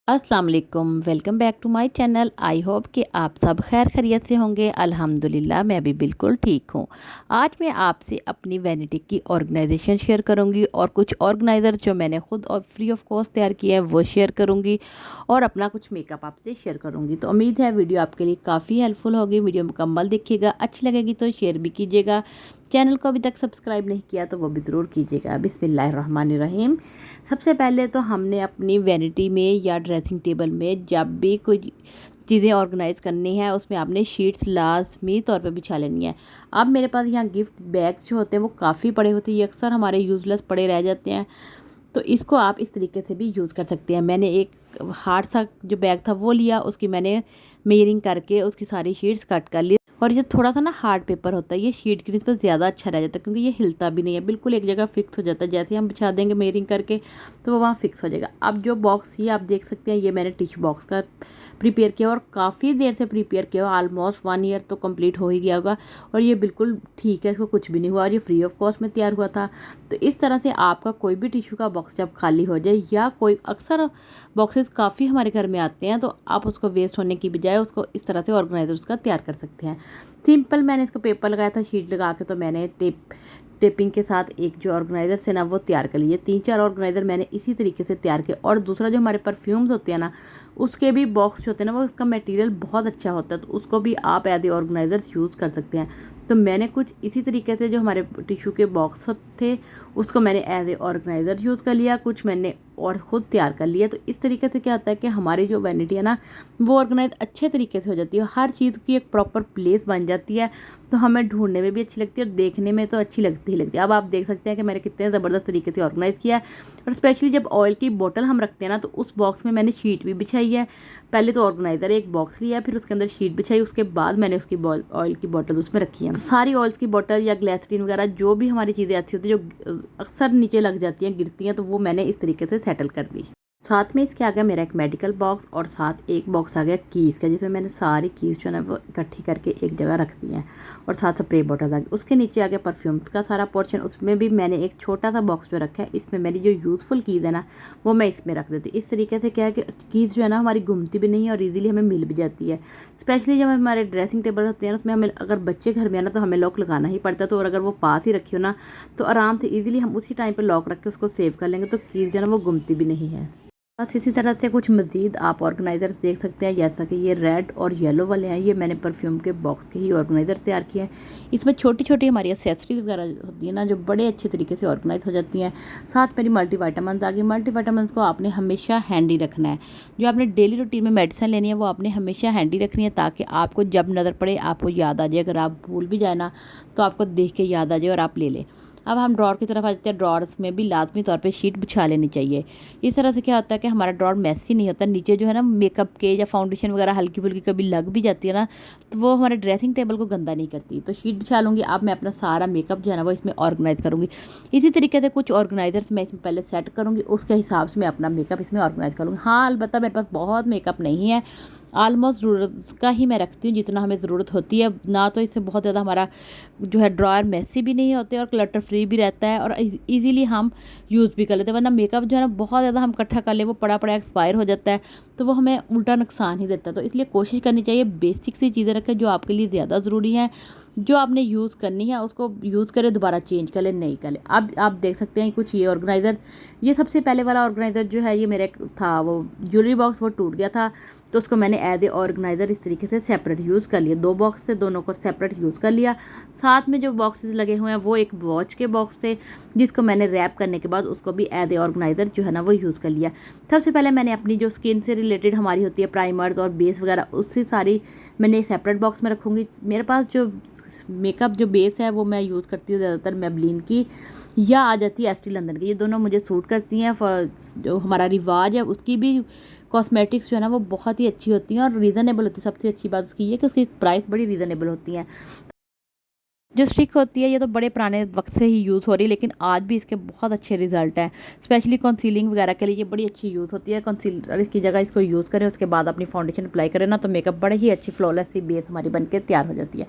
अस्सलाम वालेकुम, welcome back to my channel. I hope कि आप सब खैर खैरियत से होंगे। अल्हम्दुलिल्लाह मैं भी बिल्कुल ठीक हूँ। आज मैं आपसे अपनी वैनिटी की ऑर्गेनाइजेशन शेयर करूँगी और कुछ ऑर्गेनाइज़र जो मैंने खुद और फ्री ऑफ कॉस्ट तैयार किए हैं वो शेयर करूँगी और अपना कुछ मेकअप आपसे शेयर करूँगी। तो उम्मीद है वीडियो आपके लिए काफ़ी हेल्पफुल होगी। वीडियो मुकम्मल देखिएगा, अच्छी लगेगी तो शेयर भी कीजिएगा। चैनल को अभी तक सब्सक्राइब नहीं किया तो वो भी ज़रूर कीजिएगा। बिस्मिल्लाहिर्रहमानिर्रहीम। सबसे पहले तो हमने अपनी वैनिटी में या ड्रेसिंग टेबल में जब भी कोई चीज़ें ऑर्गेनाइज़ करनी है उसमें आपने शीट्स लाजमी तौर पे बिछा लेनी है। अब मेरे पास यहाँ गिफ्ट बैग्स जो होते हैं वो काफ़ी पड़े होते हैं, ये अक्सर हमारे यूज़लेस पड़े रह जाते हैं, तो इसको आप इस तरीके से भी यूज़ कर सकते हैं। मैंने एक हार्ड सा जो बैग था वो लिया, उसकी मैंने मेजरिंग करके उसकी सारी शीट्स कट कर ली। और ये थोड़ा सा ना हार्ड पेपर होता है, ये शीट की निस्बत ज़्यादा अच्छा रह जाता है क्योंकि ये हिलता भी नहीं है, बिल्कुल एक जगह फिक्स हो जाता है। जैसे हम बिछा देंगे मेजरिंग करके तो वो वहाँ फिक्स हो जाएगा। अब जो बॉक्स ये आप देख सकते हैं, ये मैंने टिश्यू बॉक्स का प्रिपेयर किया और काफ़ी देर से प्रिपेयर किया, ऑलमोस्ट 1 ईयर तो कंप्लीट हो ही गया होगा और ये बिल्कुल ठीक है, इसको कुछ भी नहीं हुआ और ये फ्री ऑफ कॉस्ट में तैयार हुआ था। तो इस तरह से आपका कोई भी टिश्यू का बॉक्स जब खाली हो जाए या कोई अक्सर बॉक्सेस काफ़ी हमारे घर में आते हैं, तो आप उसको वेस्ट होने की बजाय उसको इस तरह से ऑर्गेनाइजर उसका तैयार कर सकते हैं। सिंपल मैंने इसको पेपर लगाया था शीट लगा के, तो मैंने टेपिंग के साथ एक जो ऑर्गेनाइज़र से ना वो तैयार कर लिए। 3-4 ऑर्गेनाइज़र मैंने इसी तरीके से तैयार किए। और दूसरा जो हमारे परफ्यूम्स होते हैं ना, उसके भी बॉक्स जो होते हैं ना, वो उसका मटेरियल बहुत अच्छा होता है, तो उसको भी आप एज ए ऑर्गेनाइज़र्स यूज़ कर सकते हैं। तो मैंने कुछ इसी तरीके से जो हमारे टिश्यू के बॉक्स थे उसको मैंने एज ए ऑर्गेनाइज़र यूज़ कर लिया, कुछ मैंने और ख़ुद तैयार कर लिया। तो इस तरीके से क्या होता है कि हमारी जो वैनिटी है ना वो ऑर्गेनाइज अच्छे तरीके से हो जाती है, हर चीज़ की एक प्रॉपर प्लेस बन जाती है, तो हमें ढूंढने में भी अच्छी लगती है और देखने में तो अच्छी लगती ही लगती है। अब आप देख सकते हैं कि मैंने कितने ज़बरदस्त तरीके से ऑर्गेनाइज़ किया है। और स्पेशली जब ऑयल की बोतल हम रखते हैं ना, तो उस बॉक्स में मैंने शीट भी बिछाई है। पहले तो ऑर्गेनाइज़र एक बॉक्स लिया, फिर उसके अंदर शीट बिछाई, उसके बाद मैंने उसकी ऑयल की बोतल उसमें रखी है। तो सारी ऑयल्स की बोतल या ग्लिसरीन वगैरह जो भी हमारी चीज़ें अच्छी होती है, जो अक्सर नीचे लग जाती हैं, गिरती हैं, तो वो मैंने इस तरीके से सेटल कर दी। साथ में इसके आ गया मेरा एक मेडिकल बॉक्स और साथ एक बॉक्स आ गया कीज़ का, जिसमें मैंने सारी कीज़ जो है वो इकट्ठी करके एक जगह रख दी हैं। और साथ स्प्रे बॉटल आ गई। उसके नीचे आ गया परफ्यूम्स का सारा पोर्शन, उसमें भी मैंने एक छोटा सा बॉक्स जो रखा है, इसमें मेरी जो यूज़फुल कीज़ है ना वो मैं इसमें रख देती। इस तरीके से क्या है कि कीज़ जो है ना हमारी घूमती भी नहीं है और ईज़िली हमें मिल भी जाती है। स्पेशली जब हमारे ड्रेसिंग टेबल होते हैं उसमें हमें अगर बच्चे घर में आना तो हमें लॉक लगाना ही पड़ता है, तो और अगर वो पास ही रखी हो ना तो आराम से ईज़िली हम उसी टाइम पर लॉक रख के उसको सेव कर लेंगे, तो कीज़ जो है ना वो घूमती भी नहीं है। बस इसी तरह से कुछ मज़ीद आप ऑर्गेनाइज़र्स देख सकते हैं, जैसा कि ये रेड और येलो वाले हैं, ये मैंने परफ्यूम के बॉक्स के ही ऑर्गेनाइज़र तैयार किए हैं। इसमें छोटी छोटी हमारी एक्सेसरीज वगैरह होती है ना, जो बड़े अच्छे तरीके से ऑर्गेनाइज हो जाती हैं। साथ मेरी मल्टीविटामिन्स आ गई। मल्टीविटामिन्स को आपने हमेशा हैंडी रखना है। जो आपने डेली रूटीन में मेडिसिन लेनी है वो आपने हमेशा हैंडी रखनी है, ताकि आपको जब नज़र पड़े आपको याद आ जाए। अगर आप भूल भी जाए ना तो आपको देख के याद आ जाए और आप ले लें। अब हम ड्रॉर की तरफ आ जाते हैं। ड्रॉर्स में भी लाजमी तौर पे शीट बिछा लेनी चाहिए। इस तरह से क्या होता है कि हमारा ड्रॉर मैसी नहीं होता। नीचे जो है ना मेकअप के या फाउंडेशन वगैरह हल्की फुल्की कभी लग भी जाती है ना, तो वो हमारे ड्रेसिंग टेबल को गंदा नहीं करती। तो शीट बिछा लूँगी। अब मैं अपना सारा मेकअप जो है ना वो इसमें ऑर्गेनाइज़ करूँगी। इसी तरीके से कुछ ऑर्गेनाइज़र्स मैं इसमें पहले सेट करूँगी, उसके हिसाब से मैं अपना मेकअप इसमें ऑर्गेनाइज़ करूँगी। हाँ, अलबत्ता मेरे पास बहुत मेकअप नहीं है, ऑलमोस्ट ज़रूरत का ही मैं रखती हूँ, जितना हमें ज़रूरत होती है ना। तो इससे बहुत ज़्यादा हमारा जो है ड्रॉयर मैसी भी नहीं होते और क्लटर फ्री भी रहता है और इजीली हम यूज़ भी कर लेते हैं। वरना मेकअप जो है ना बहुत ज़्यादा हम इकट्ठा कर ले, वो पड़ा पड़ा एक्सपायर हो जाता है, तो वो हमें उल्टा नुकसान ही देता है। तो इसलिए कोशिश करनी चाहिए बेसिक सी चीज़ें रखें जो आपके लिए ज़्यादा ज़रूरी हैं, जो आपने यूज़ करनी है उसको यूज़ करें, दोबारा चेंज कर ले, नहीं कर ले। अब आप देख सकते हैं कुछ ये ऑर्गेनाइज़र, ये सबसे पहले वाला ऑर्गेनाइज़र जो है ये मेरे था वो ज्वेलरी बॉक्स, वो टूट गया था, तो उसको मैंने एज ए ऑर्गेनाइज़र इस तरीके से सेपरेट यूज़ कर लिया। 2 बॉक्स थे, दोनों को सेपरेट यूज़ कर लिया। साथ में जो बॉक्सेस लगे हुए हैं वो एक वॉच के बॉक्स थे, जिसको मैंने रैप करने के बाद उसको भी एज ए ऑर्गेनाइज़र जो है ना वो यूज़ कर लिया। सबसे पहले मैंने अपनी जो स्किन से रिलेटेड हमारी होती है प्राइमर्स और बेस वगैरह, उससे सारी मैंने सेपरेट बॉक्स में रखूँगी। मेरे पास जो मेकअप जो बेस है वो मैं यूज़ करती हूँ ज़्यादातर मेबलिन की या आ जाती है एस्टी लंदन की, ये दोनों मुझे सूट करती हैं। जो हमारा रिवाज है उसकी भी कॉस्मेटिक्स जो है ना वो बहुत ही अच्छी होती हैं और रीज़नेबल होती है। सबसे अच्छी बात उसकी ये कि उसकी प्राइस बड़ी रीज़नेबल होती हैं। जो स्टिक होती है ये तो बड़े पुराने वक्त से ही यूज़ हो रही है, लेकिन आज भी इसके बहुत अच्छे रिजल्ट हैं। स्पेशली कंसीलिंग वगैरह के लिए ये बड़ी अच्छी यूज़ होती है। कंसीलर की जगह इसको यूज़ करें, उसके बाद अपनी फाउंडेशन अप्लाई करें ना, तो मेकअप बड़े ही अच्छी फ्लॉलेस सी बेस हमारी बन के तैयार हो जाती है।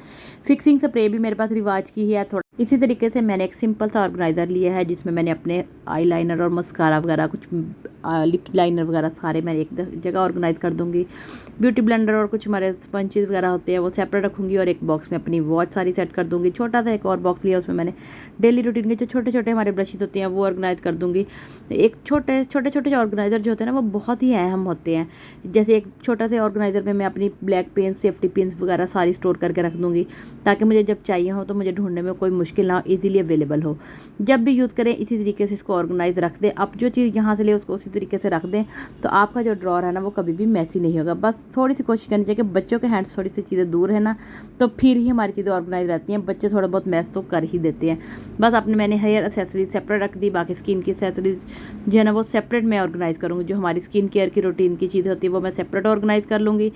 फिक्सिंग स्प्रे भी मेरे पास रिवाज की ही है, थोड़ा इसी तरीके से मैंने एक सिंपल सा ऑर्गेनाइज़र लिया है जिसमें मैंने अपने आई लाइनर और मस्कारा वगैरह कुछ लिप लाइनर वगैरह सारे मैं एक जगह ऑर्गेनाइज़ कर दूँगी। ब्यूटी ब्लेंडर और कुछ हमारे स्पंचेस वगैरह होते हैं वो सेपरेट रखूँगी और एक बॉक्स में अपनी वॉच सारी सेट कर दूँगी। छोटा सा एक और बॉक्स लिया उसमें मैंने डेली रूटीन के जो छोटे छोटे हमारे ब्रशेज़ होते हैं वो ऑर्गेनाइज़ कर दूँगी। एक छोटे छोटे जो ऑर्गेनाइज़र जो होते हैं ना वो बहुत ही अहम होते हैं। जैसे एक छोटा सा ऑर्गेनाइज़र में मैं अपनी ब्लैक पेन सेफ्टी पिन्स वगैरह सारी स्टोर करके रख दूँगी ताकि मुझे जब चाहिए हो तो मुझे ढूंढने में कोई मुश्किल ना हो, ईज़िली अवेलेबल हो। जब भी यूज़ करें इसी तरीके से इसको ऑर्गेनाइज़ रख दें। आप जो चीज़ यहाँ से ले उसको उसी तरीके से रख दें तो आपका जो ड्रॉअर है ना वो कभी भी मैसी नहीं होगा। बस थोड़ी सी कोशिश करनी चाहिए कि बच्चों के हैंड्स थोड़ी सी चीज़ें दूर है ना तो फिर ही हमारी चीज़ें ऑर्गेनाइज रहती हैं। बच्चे थोड़ा बहुत मैस तो कर ही देते हैं। बस अपने मैंने हेयर एक्सेसरीज सेपरेट रख दी, बाकी स्किन की एक्सेसरीज जो है ना वो सेपरेट मैं ऑर्गेनाइज़ करूँगी। जो हमारी स्किन केयर की रूटीन की चीज़ें होती है वो मैं सेपरेट ऑर्गेनाइज़ कर लूँगी।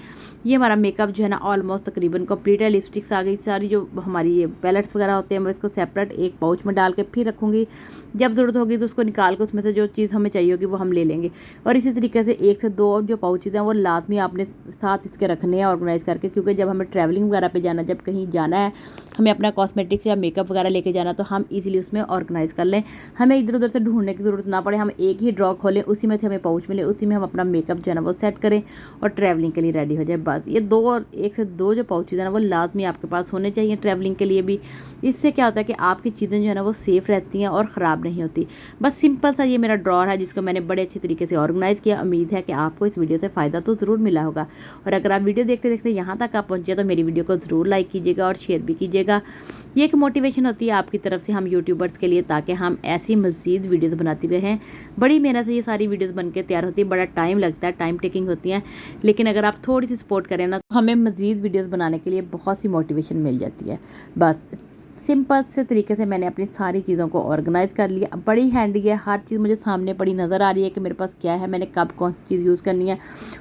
ये हमारा मेकअप जो है ना ऑलमोस्ट तकरीबन कंप्लीट है। लिपस्टिक्स आ गई सारी, जो हमारी ये पैलेट्स वगैरह होते हैं मैं इसको सेपरेट एक पाउच में डाल के फिर रखूँगी। जब ज़रूरत होगी तो उसको निकाल के उसमें से जो चीज़ हमें चाहिए होगी वो हम ले लेंगे। और इसी तरीके से 1 से 2 जो पाउचेज़ हैं वो लाजमी आपने साथ इसके रखने हैं ऑर्गेनाइज़ करके, क्योंकि जब हमें ट्रैवलिंग वगैरह पे जाना, जब कहीं जाना है, हमें अपना कॉस्मेटिक्स या मेकअप वगैरह लेके जाना तो हम इजीली उसमें ऑर्गेनाइज़ कर लें। हमें इधर उधर से ढूंढने की ज़रूरत ना पड़े, हम एक ही ड्रॉ खोलें, उसी में से हमें पाउच मिले, उसी में हम अपना मेकअप जो है ना वो सेट करें और ट्रैवलिंग के लिए रेडी हो जाए। बस ये 2 और 1 से 2 जो पाउचेज़ हैं ना वो लाजमी आपके पास होने चाहिए ट्रैवलिंग के लिए भी। इससे क्या होता है कि आपकी चीज़ें जो है ना वो सेफ़ रहती हैं और ख़राब नहीं होती। बस सिंपल सा ये मेरा ड्रॉअर है जिसको मैंने बड़े अच्छे तरीके से ऑर्गेनाइज़ किया। उम्मीद है कि आपको इस वीडियो से फ़ायदा तो ज़रूर मिला होगा। और अगर आप वीडियो देखते देखते यहाँ तक आप पहुँचे तो मेरी वीडियो को ज़रूर लाइक कीजिएगा और शेयर भी कीजिएगा। ये एक मोटिवेशन होती है आपकी तरफ से हम यूट्यूबर्स के लिए, ताकि हम ऐसी मज़ीद वीडियोज़ बनाती रहें। बड़ी मेहनत से ये सारी वीडियोज़ बन के तैयार होती है, बड़ा टाइम लगता है, टाइम टेकिंग होती हैं, लेकिन अगर आप थोड़ी सी सपोर्ट करें ना तो हमें मज़ीद वीडियोज़ बनाने के लिए बहुत सी मोटिवेशन मिल जाती है। बस सिंपल से तरीके से मैंने अपनी सारी चीज़ों को ऑर्गेनाइज़ कर लिया। बड़ी हैंडी है, हर चीज़ मुझे सामने पड़ी नज़र आ रही है कि मेरे पास क्या है, मैंने कब कौन सी चीज़ यूज़ करनी है,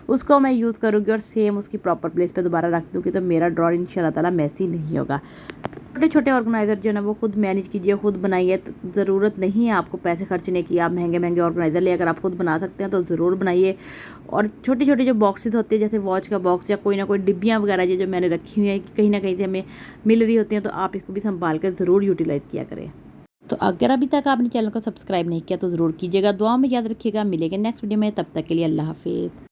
उसको मैं यूज़ करूँगी और सेम उसकी प्रॉपर प्लेस पे दोबारा रख दूँगी तो मेरा ड्रॉअर इंशाल्लाह ताला मैसी नहीं होगा। छोटे छोटे ऑर्गेनाइज़र जो है ना वो खुद मैनेज कीजिए, खुद बनाइए। ज़रूरत नहीं है आपको पैसे खर्चने की, आप महंगे महंगे ऑर्गेनाइज़र ले, अगर आप खुद बना सकते हैं तो ज़रूर बनाइए। और छोटे छोटे जो बॉक्सेस होते हैं जैसे वॉच का बॉक्स या कोई ना कोई डिब्बियाँ वगैरह जो मैंने रखी हुई हैं कहीं ना कहीं से हमें मिल रही होती हैं, तो आप इसको भी संभाल कर ज़रूर यूटिलाइज़ किया करें। तो अगर अभी तक आपने चैनल को सब्सक्राइब नहीं किया तो ज़रूर कीजिएगा। दुआ में याद रखिएगा। मिलेंगे नेक्स्ट वीडियो में, तब तक के लिए अल्लाह हाफिज़।